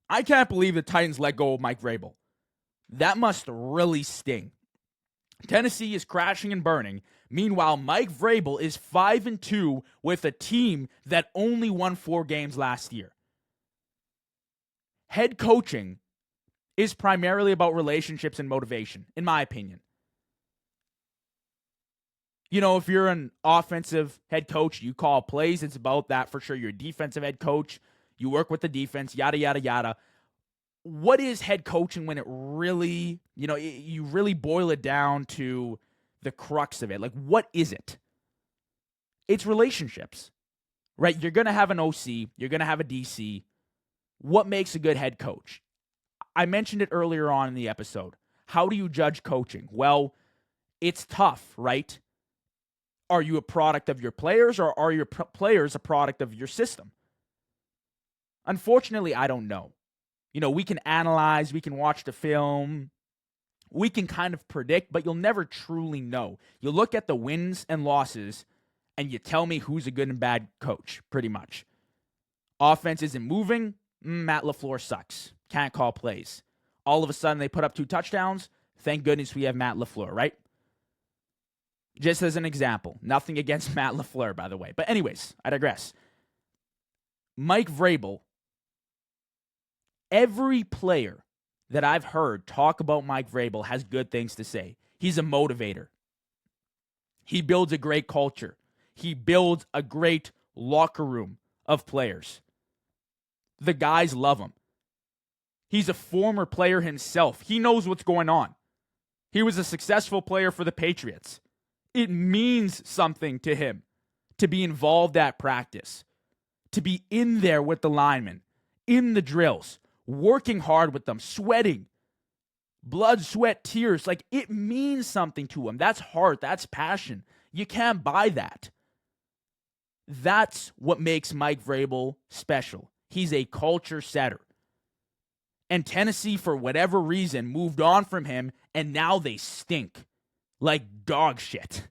I can't believe the Titans let go of Mike Vrabel. That must really sting. Tennessee is crashing and burning. Meanwhile, Mike Vrabel is 5-2 with a team that only won 4 games last year. Head coaching is primarily about relationships and motivation, in my opinion. You know, if you're an offensive head coach, you call plays, it's about that for sure. You're a defensive head coach, you work with the defense, yada, yada, yada. What is head coaching when it really, you really boil it down to the crux of it? Like, what is it? It's relationships, right? You're going to have an OC, you're going to have a DC. What makes a good head coach? I mentioned it earlier on in the episode. How do you judge coaching? Well, it's tough, right? Are you a product of your players, or are your players a product of your system? Unfortunately, I don't know. We can analyze, we can watch the film, we can kind of predict, but you'll never truly know. You look at the wins and losses, and you tell me who's a good and bad coach, pretty much. Offense isn't moving, Matt LaFleur sucks. Can't call plays. All of a sudden, they put up 2 touchdowns. Thank goodness we have Matt LaFleur, right? Just as an example. Nothing against Matt LaFleur, by the way. But anyways, I digress. Mike Vrabel, every player that I've heard talk about Mike Vrabel has good things to say. He's a motivator. He builds a great culture. He builds a great locker room of players. The guys love him. He's a former player himself. He knows what's going on. He was a successful player for the Patriots. It means something to him to be involved at practice, to be in there with the linemen, in the drills, working hard with them, sweating, blood, sweat, tears. Like, it means something to him. That's heart. That's passion. You can't buy that. That's what makes Mike Vrabel special. He's a culture setter. And Tennessee, for whatever reason, moved on from him, and now they stink like dog shit.